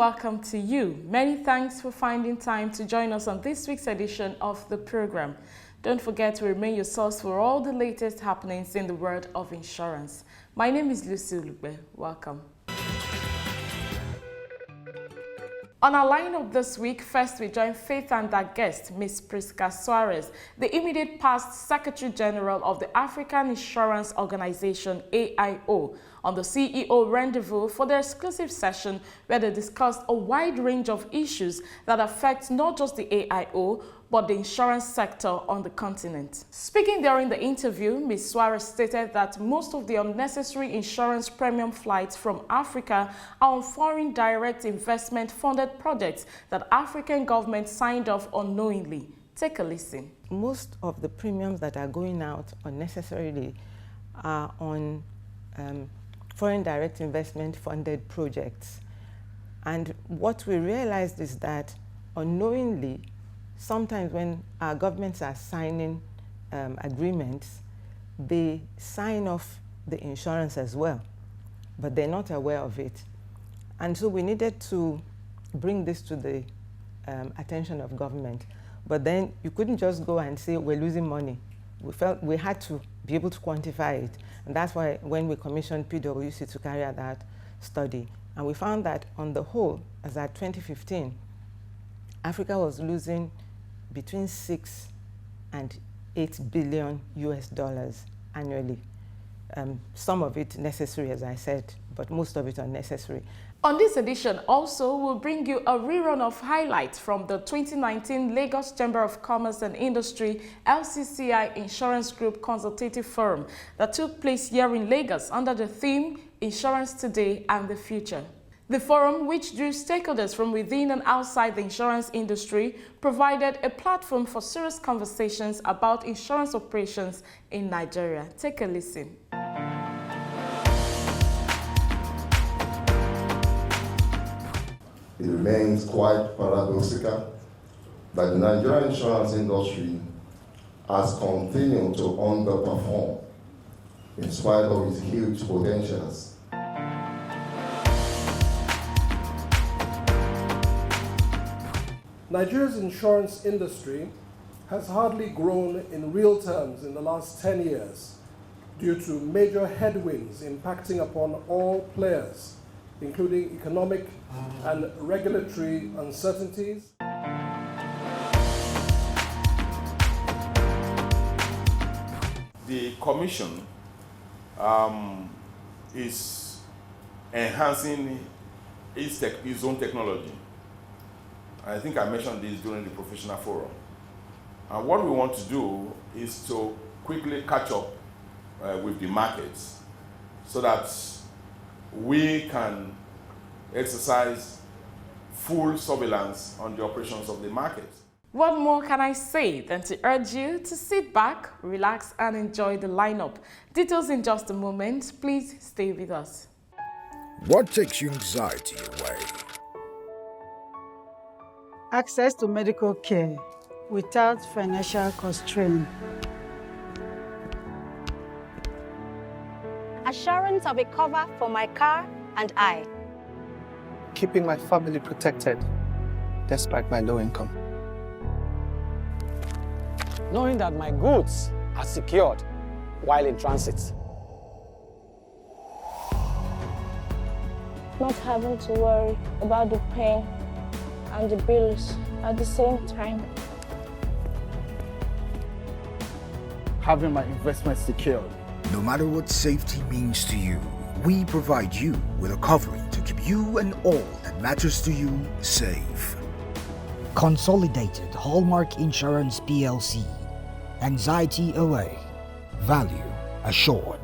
welcome to you. Many thanks for finding time to join us on this week's edition of the program. Don't forget to remain your source for all the latest happenings in the world of insurance. My name is Lucy Ulugbe. Welcome. On our lineup this week, first we join Faith and our guest, Ms. Prisca Suarez, the immediate past Secretary General of the African Insurance Organization, AIO, on the CEO rendezvous for their exclusive session where they discussed a wide range of issues that affect not just the AIO, but the insurance sector on the continent. Speaking during the interview, Ms. Suarez stated that most of the unnecessary insurance premium flights from Africa are on foreign direct investment funded projects that African governments signed off unknowingly. Take a listen. Most of the premiums that are going out unnecessarily are on foreign direct investment funded projects. And what we realized is that unknowingly, sometimes when our governments are signing agreements, they sign off the insurance as well, but they're not aware of it. And so we needed to bring this to the attention of government. But then you couldn't just go and say, we're losing money. We felt we had to be able to quantify it. And that's why when we commissioned PwC to carry out that study, and we found that on the whole, as at 2015, Africa was losing between 6 and 8 billion US dollars annually. Some of it necessary, as I said, but most of it unnecessary. On this edition also, we'll bring you a rerun of highlights from the 2019 Lagos Chamber of Commerce and Industry LCCI Insurance Group Consultative Forum that took place here in Lagos under the theme Insurance Today and the Future. The forum, which drew stakeholders from within and outside the insurance industry, provided a platform for serious conversations about insurance operations in Nigeria. Take a listen. It remains quite paradoxical that the Nigerian insurance industry has continued to underperform in spite of its huge potentials. Nigeria's insurance industry has hardly grown in real terms in the last 10 years due to major headwinds impacting upon all players, including economic and regulatory uncertainties. The Commission is enhancing its own technology. I think I mentioned this during the professional forum. And what we want to do is to quickly catch up with the markets so that we can exercise full surveillance on the operations of the market. What more can I say than to urge you to sit back, relax, and enjoy the lineup. Details in just a moment. Please stay with us. What takes your anxiety away? Access to medical care without financial constraint. Assurance of a cover for my car and I. Keeping my family protected despite my low income. Knowing that my goods are secured while in transit. Not having to worry about the pain and the bills at the same time. Having my investments secured. No matter what safety means to you, we provide you with a covering to keep you and all that matters to you safe. Consolidated Hallmark Insurance PLC. Anxiety away. Value assured.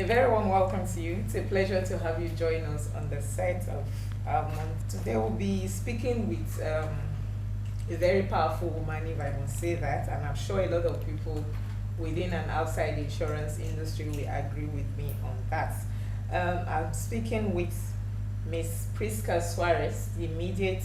A very warm welcome to you. It's a pleasure to have you join us on the set of our month. Today we'll be speaking with a very powerful woman, if I must say that, and I'm sure a lot of people within and outside the insurance industry will agree with me on that. I'm speaking with Ms. Priska Suarez, the immediate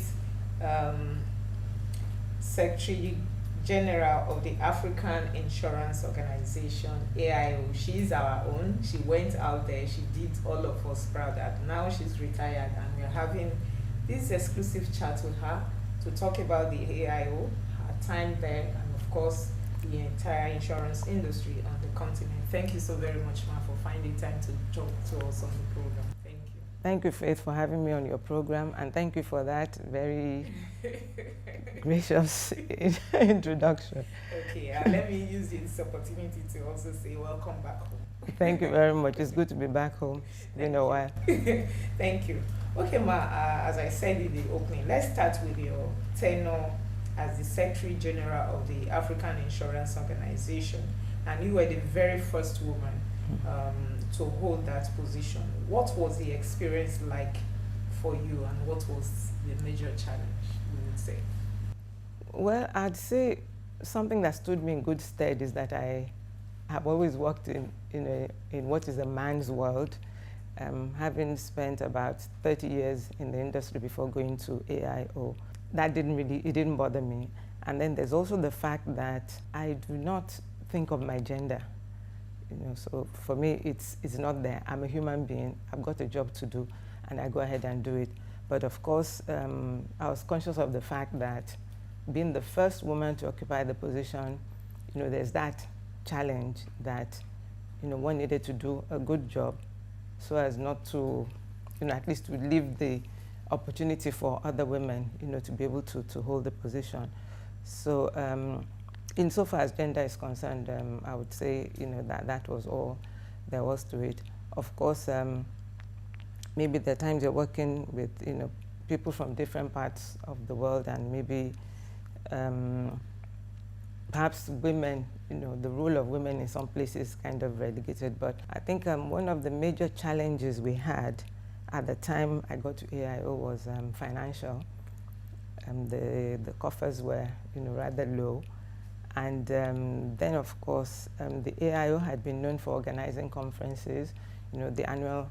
Secretary General of the African Insurance Organization, AIO. She's our own. She went out there, she did all of us proud, and now she's retired, and we're having this exclusive chat with her to talk about the AIO, her time there, and of course, the entire insurance industry on the continent. Thank you so very much, Ma, for finding time to talk to us on the program. Thank you. Thank you, Faith, for having me on your program, and thank you for that very gracious introduction. Okay, let me use this opportunity to also say welcome back home. Thank you very much. It's good to be back home. It's been a while. Thank you. Okay, Ma, as I said in the opening, let's start with your tenure as the Secretary General of the African Insurance Organization, and you were the very first woman to hold that position. What was the experience like for you, and what was the major challenge, we would say? Well, I'd say something that stood me in good stead is that I have always worked in what is a man's world, having spent about 30 years in the industry before going to AIO. That didn't bother me. And then there's also the fact that I do not think of my gender. So for me, it's not there. I'm a human being. I've got a job to do, and I go ahead and do it. But of course, I was conscious of the fact that being the first woman to occupy the position, there's that challenge that, one needed to do a good job so as not to, at least to leave the opportunity for other women, to be able to hold the position. So insofar as gender is concerned, I would say, that was all there was to it. Of course, maybe the times you're working with, people from different parts of the world, and maybe perhaps women, the role of women in some places kind of relegated. But I think one of the major challenges we had at the time I got to AIO was financial. The coffers were, rather low. And then, of course, the AIO had been known for organizing conferences, the annual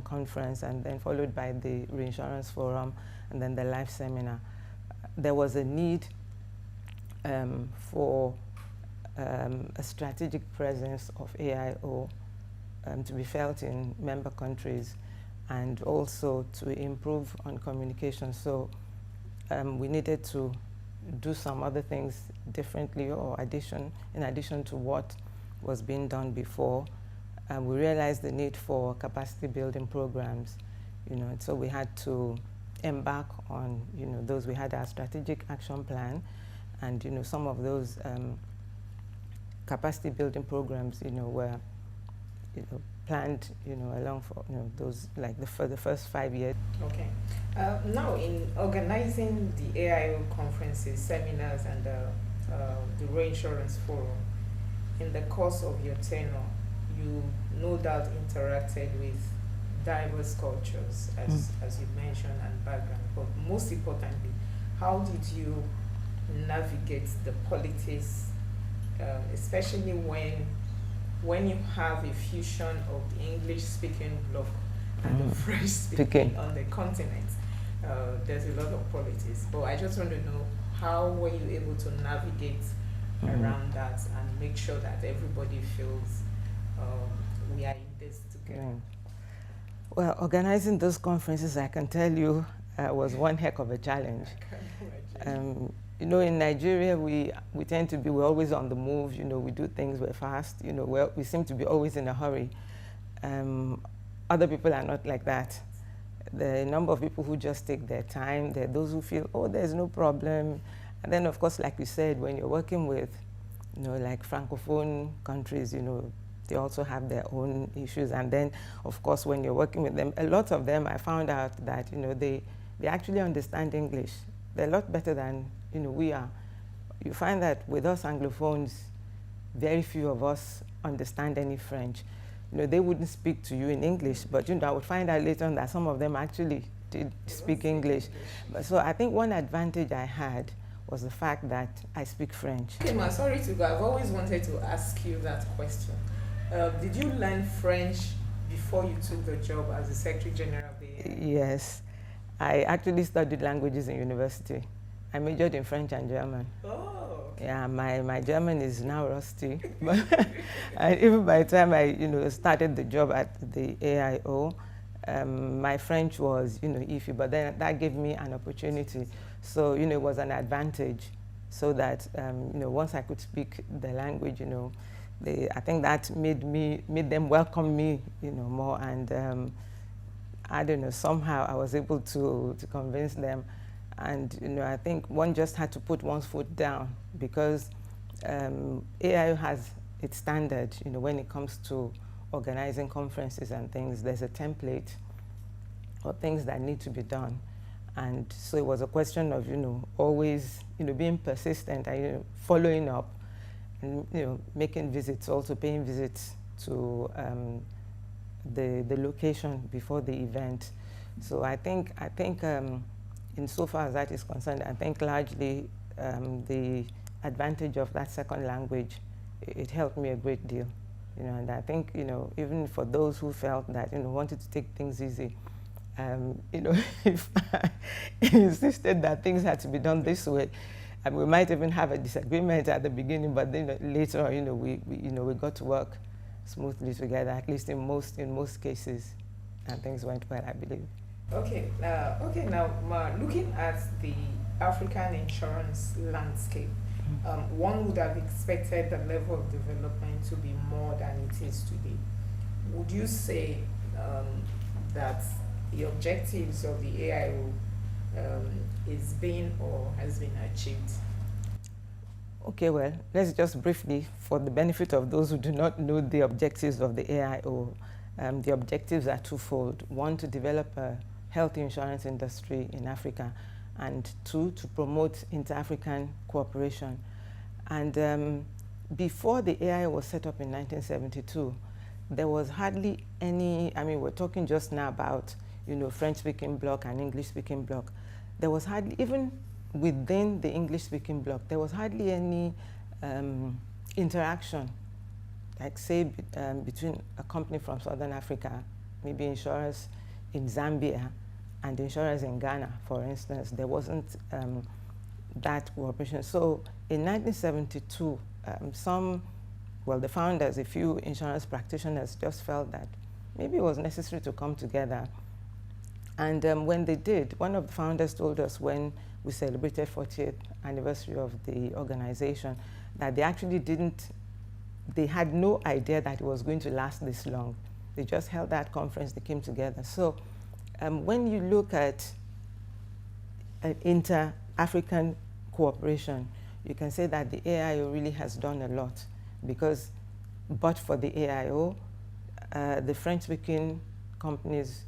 conference, and then followed by the Reinsurance Forum, and then the live seminar. There was a need for a strategic presence of AIO to be felt in member countries, and also to improve on communication. So we needed to do some other things differently, or in addition to what was being done before. We realized the need for capacity building programs, so we had to embark on, those. We had our strategic action plan, and some of those capacity building programs, were, planned, along for, those, like for the first 5 years. Okay. Now, in organizing the AIO conferences, seminars, and the Reinsurance Forum, in the course of your tenure, you no doubt interacted with diverse cultures, as you mentioned, and background. But most importantly, how did you navigate the politics, especially when you have a fusion of the English-speaking bloc and the French-speaking on the continent? There's a lot of politics. But I just want to know, how were you able to navigate around that and make sure that everybody feels we are in this together? Well, organizing those conferences, I can tell you, was one heck of a challenge. In Nigeria, we tend to be, we're always on the move, we do things, we're fast, we seem to be always in a hurry. Other people are not like that. The number of people who just take their time, there are those who feel, oh, there's no problem. And then, of course, like you said, when you're working with, like Francophone countries, they also have their own issues. And then, of course, when you're working with them, a lot of them, I found out that, they actually understand English. They're a lot better than, we are. You find that with us Anglophones, very few of us understand any French. They wouldn't speak to you in English, but I would find out later on that some of them actually did speak English. So I think one advantage I had was the fact that I speak French. Okay, ma, sorry to go. I've always wanted to ask you that question. Did you learn French before you took the job as the Secretary General of the AIO? Yes, I actually studied languages in university. I majored in French and German. Oh. Yeah, my German is now rusty. And even by the time I started the job at the AIO, my French was iffy, but then that gave me an opportunity. So it was an advantage, so that once I could speak the language, I think that made them welcome me more, and I don't know, somehow I was able to convince them. And I think one just had to put one's foot down, because AIO has its standard when it comes to organizing conferences and things. There's a template or things that need to be done. And so it was a question of always being persistent and following up, and making visits, also paying visits to the location before the event. So I think insofar as that is concerned, I think largely the advantage of that second language, it helped me a great deal. And I think even for those who felt that wanted to take things easy, if I insisted that things had to be done this way, and we might even have a disagreement at the beginning, but then later we got to work smoothly together, at least in most cases, and things went well, I believe. Okay, now looking at the African insurance landscape, one would have expected the level of development to be more than it is today. Would you say that the objectives of the AIO is being or has been achieved? Okay, well, let's just briefly, for the benefit of those who do not know the objectives of the AIO, the objectives are twofold. One, to develop a health insurance industry in Africa, and two, to promote inter-African cooperation. And before the AIO was set up in 1972, there was hardly any, we're talking just now about French-speaking bloc and English-speaking bloc. There was hardly, even within the English-speaking bloc, there was hardly any interaction, like say between a company from Southern Africa, maybe insurers in Zambia, and insurers in Ghana, for instance. There wasn't that cooperation. So in 1972, the founders, a few insurance practitioners just felt that maybe it was necessary to come together. And when they did, one of the founders told us when we celebrated 40th anniversary of the organization that they actually they had no idea that it was going to last this long. They just held that conference, they came together. So when you look at inter-African cooperation, you can say that the AIO really has done a lot, because but for the AIO, the French-speaking companies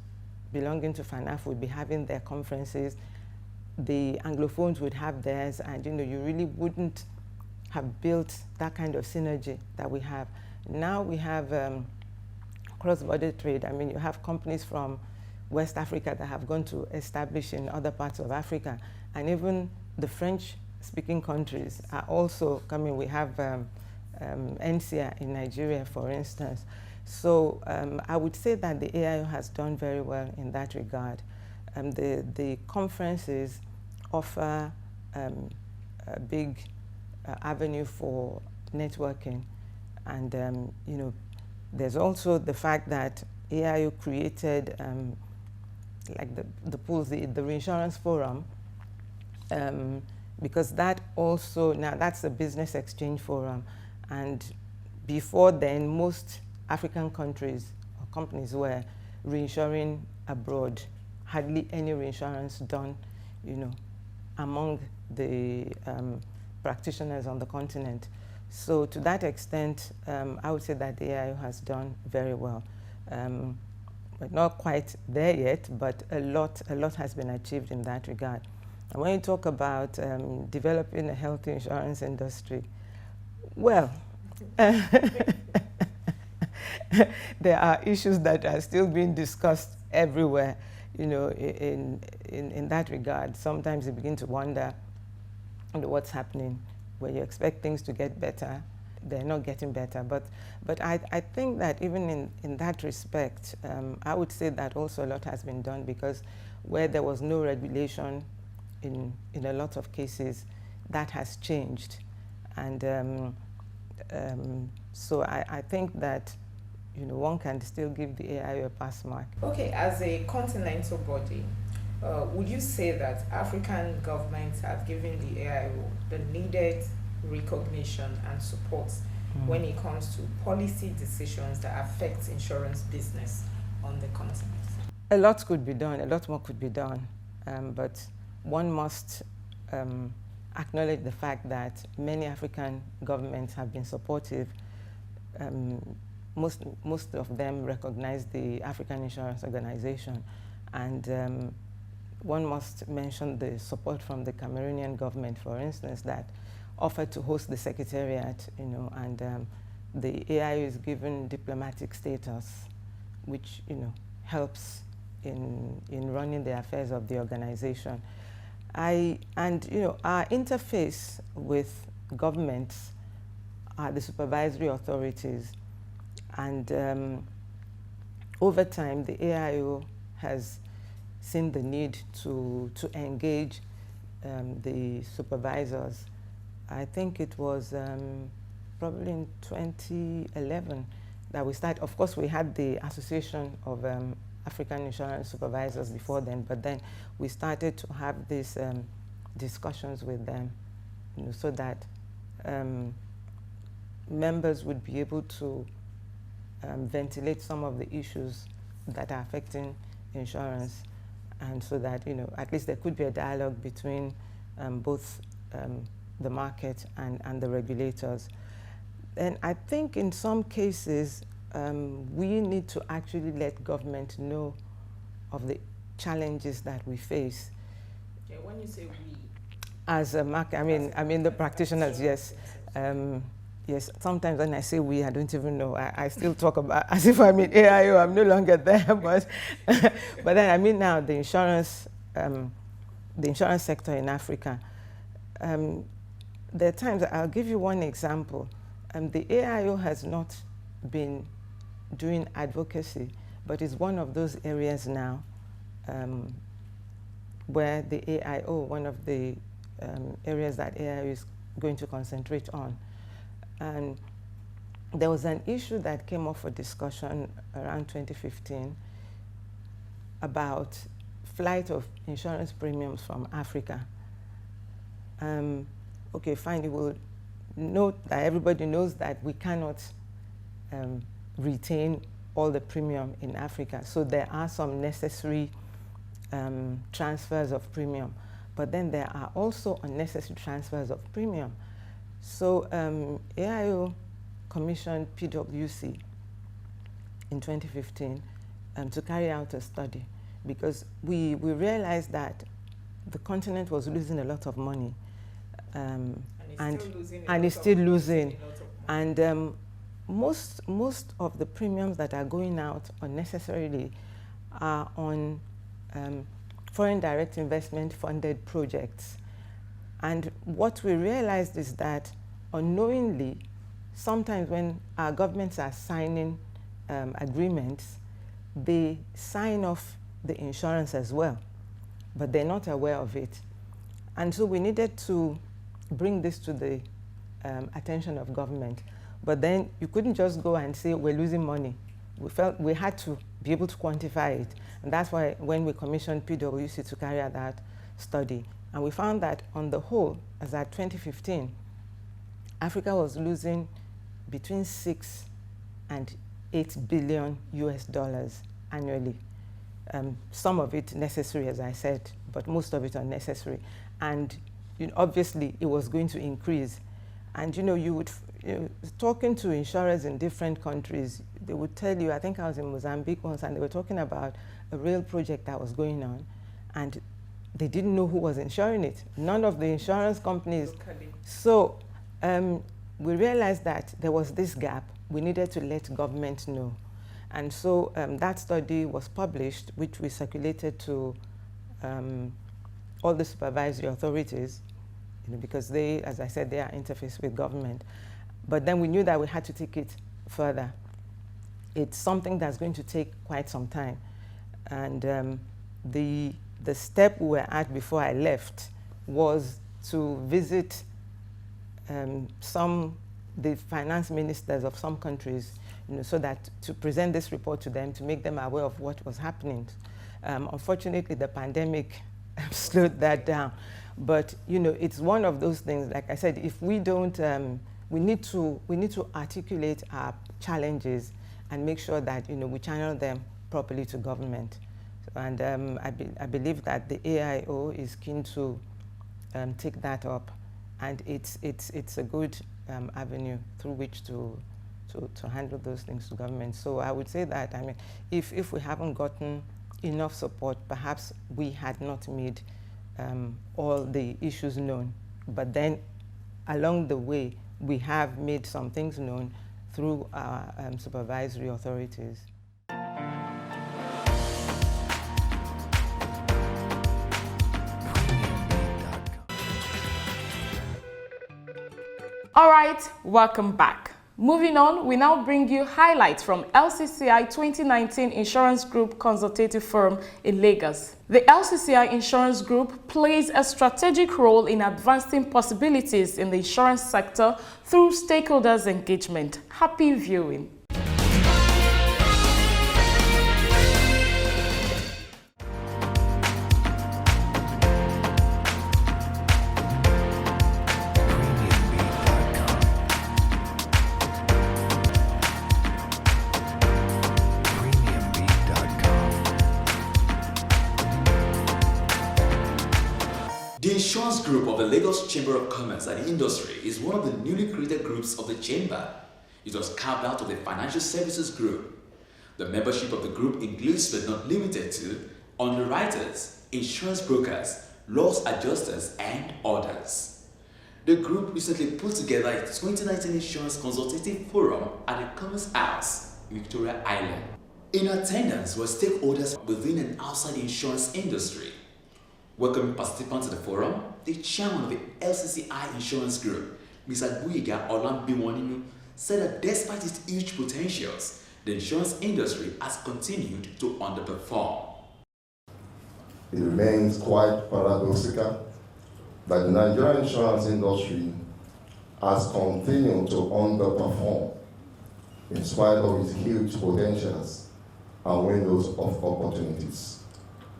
belonging to FANAF would be having their conferences, the Anglophones would have theirs, and you really wouldn't have built that kind of synergy that we have. Now we have cross-border trade. You have companies from West Africa that have gone to establish in other parts of Africa, and even the French-speaking countries are also coming. We have NCA in Nigeria, for instance. So I would say that the AIO has done very well in that regard. The conferences offer a big avenue for networking, and there's also the fact that AIO created like the pools, the reinsurance forum, because that also, now that's a business exchange forum, and before then most African countries or companies were reinsuring abroad, hardly any reinsurance done, among the practitioners on the continent. So to that extent, I would say that the AIO has done very well. But not quite there yet, but a lot has been achieved in that regard. And when you talk about developing a health insurance industry, well, there are issues that are still being discussed everywhere. you know, in that regard, sometimes you begin to wonder what's happening. When you expect things to get better, they're not getting better. But I think that even in that respect, I would say that also a lot has been done, because where there was no regulation in a lot of cases, that has changed. And so I think that, you know, one can still give the AIO a pass mark. Okay, as a continental body, would you say that African governments have given the AIO the needed recognition and support when it comes to policy decisions that affect insurance business on the continent? A lot could be done, a lot more could be done, but one must acknowledge the fact that many African governments have been supportive. Most of them recognize the African Insurance Organization, and one must mention the support from the Cameroonian government, for instance, that offered to host the secretariat, you know, and the AIO is given diplomatic status, which, you know, helps in running the affairs of the organization. And you know, our interface with governments are the supervisory authorities, and over time the AIO has seen the need to engage the supervisors. I think it was probably in 2011 that we started. Of course, we had the Association of African Insurance Supervisors before then, but then we started to have these discussions with them, you know, so that members would be able to ventilate some of the issues that are affecting insurance, and so that, you know, at least there could be a dialogue between both the market and the regulators. And I think in some cases, we need to actually let government know of the challenges that we face. Yeah, when you say we, as a market, I mean the practitioners, yes. Yes, sometimes when I say we, I don't even know. I still talk about as if I'm in AIO, I'm no longer there, but then I mean now the insurance sector in Africa. There are times, I'll give you one example. The AIO has not been doing advocacy, but it's one of those areas now where the AIO, one of the areas that AIO is going to concentrate on. And there was an issue that came up for discussion around 2015 about flight of insurance premiums from Africa. Okay, fine, you will note that everybody knows that we cannot retain all the premium in Africa. So there are some necessary transfers of premium, but then there are also unnecessary transfers of premium. So AIO commissioned PwC in 2015 to carry out a study, because we realized that the continent was losing a lot of money, and it's still losing. And most of the premiums that are going out unnecessarily are on foreign direct investment funded projects. And what we realized is that unknowingly, sometimes when our governments are signing agreements, they sign off the insurance as well, but they're not aware of it. And so we needed to bring this to the attention of government. But then you couldn't just go and say, we're losing money. We felt we had to be able to quantify it. And that's why when we commissioned PwC to carry out that study, and we found that on the whole, as at 2015, Africa was losing between 6 and 8 billion US dollars annually. Some of it necessary, as I said, but most of it unnecessary. And you know, obviously, it was going to increase. And you know, talking to insurers in different countries, they would tell you, I think I was in Mozambique once, and they were talking about a rail project that was going on, and they didn't know who was insuring it. None of the insurance companies. So we realized that there was this gap. We needed to let government know. And so that study was published, which we circulated to all the supervisory authorities, because they, as I said, they are interfaced with government. But then we knew that we had to take it further. It's something that's going to take quite some time. And the step we were at before I left was to visit the finance ministers of some countries, so that to present this report to them, to make them aware of what was happening. Unfortunately, the pandemic slowed that down. But it's one of those things. Like I said, if we don't, we need to articulate our challenges and make sure that we channel them properly to government. And I believe that the AIO is keen to take that up, and it's a good avenue through which to handle those things to government. So I would say that, if we haven't gotten enough support, perhaps we had not made all the issues known. But then along the way, we have made some things known through our supervisory authorities. All right, welcome back. Moving on, we now bring you highlights from LCCI 2019 Insurance Group Consultative Forum in Lagos. The LCCI Insurance Group plays a strategic role in advancing possibilities in the insurance sector through stakeholders' engagement. Happy viewing. The Insurance Group of the Lagos Chamber of Commerce and Industry is one of the newly created groups of the Chamber. It was carved out of the Financial Services Group. The membership of the group includes but not limited to underwriters, insurance brokers, loss adjusters, and others. The group recently put together its 2019 Insurance Consultative Forum at the Commerce House, Victoria Island. In attendance were stakeholders within and outside the insurance industry. Welcoming participants to the forum, the chairman of the LCCI Insurance Group, Mr. Guiga Olambiwaninu, said that despite its huge potentials, the insurance industry has continued to underperform. It remains quite paradoxical that the Nigerian insurance industry has continued to underperform in spite of its huge potentials and windows of opportunities,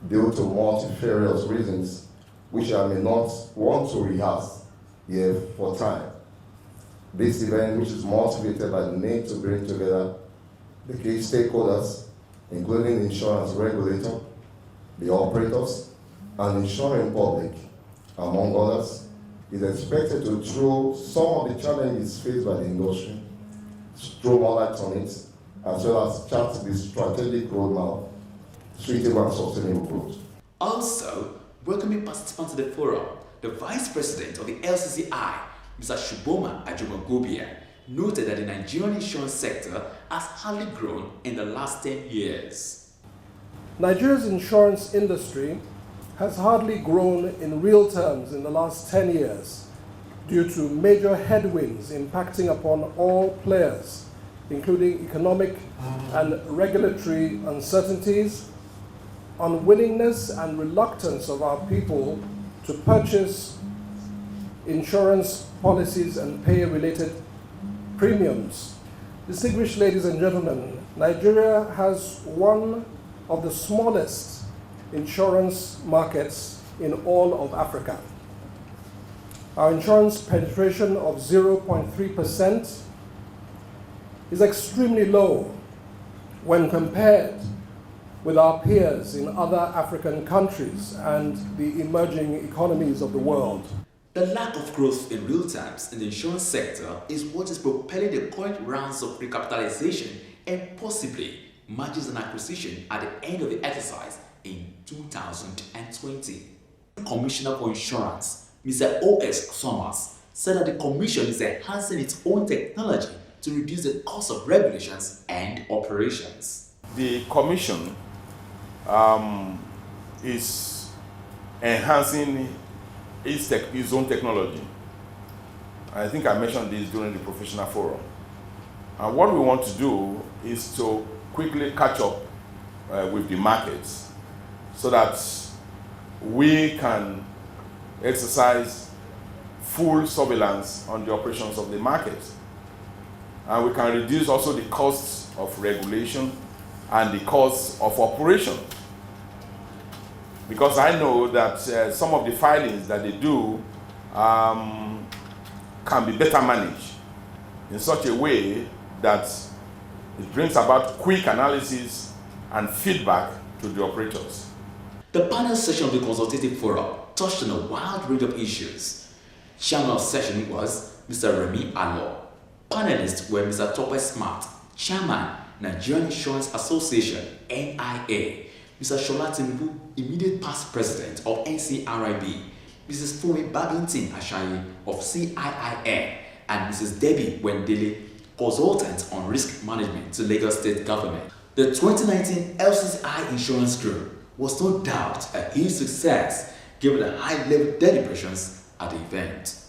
due to multifarious reasons which I may not want to rehearse here for time. This event, which is motivated by the need to bring together the key stakeholders, including the insurance regulator, the operators, and insuring public, among others, is expected to throw some of the challenges faced by the industry, throw more light on it, as well as chart the strategic roadmap suitable and sustainable growth. Also, welcoming participants to the forum, the Vice President of the LCCI, Mr. Shuboma Ajumagobia, noted that the Nigerian insurance sector has hardly grown in the last 10 years. Nigeria's insurance industry has hardly grown in real terms in the last 10 years due to major headwinds impacting upon all players, including economic and regulatory uncertainties, unwillingness and reluctance of our people to purchase insurance policies and pay related premiums. Distinguished ladies and gentlemen, Nigeria has one of the smallest insurance markets in all of Africa. Our insurance penetration of 0.3% is extremely low when compared with our peers in other African countries and the emerging economies of the world. The lack of growth in real terms in the insurance sector is what is propelling the current rounds of recapitalization and possibly mergers and acquisition at the end of the exercise in 2020. Commissioner for Insurance, Mr. O.S. Thomas, said that the Commission is enhancing its own technology to reduce the cost of regulations and operations. The Commission is enhancing its own technology. I think I mentioned this during the professional forum. And what we want to do is to quickly catch up with the markets so that we can exercise full surveillance on the operations of the market. And we can reduce also the costs of regulation and the costs of operation. Because I know that some of the filings that they do can be better managed in such a way that it brings about quick analysis and feedback to the operators. The panel session of the consultative forum touched on a wide range of issues. Chairman of session was Mr. Remy Alo. Panelists were Mr. Tope Smart, Chairman, Nigerian Insurance Association, NIA, Mr. Shola Tinubu, immediate past president of NCRIB, Mrs. Fumi Babington Ashayi of CIIN, and Mrs. Debbie Wendele, consultant on risk management to Lagos State Government. The 2019 LCCI Insurance Group was no doubt a huge success given the high-level deliberations at the event.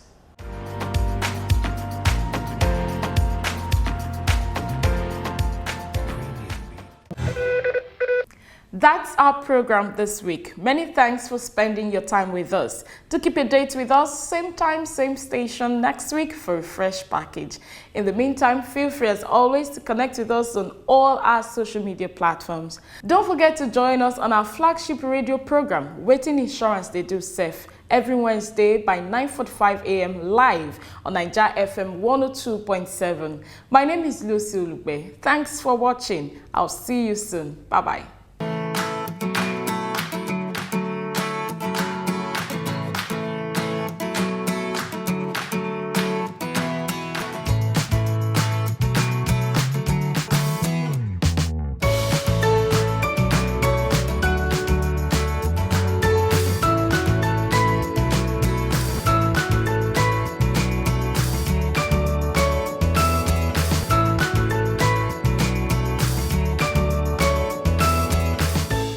That's our program this week. Many thanks for spending your time with us. To keep a date with us, same time, same station next week for a fresh package. In the meantime, feel free as always to connect with us on all our social media platforms. Don't forget to join us on our flagship radio program, Waiting Insurance They Do Safe, every Wednesday by 9:45 a.m. live on Naija FM 102.7. My name is Lucy Ulugbe. Thanks for watching. I'll see you soon. Bye-bye.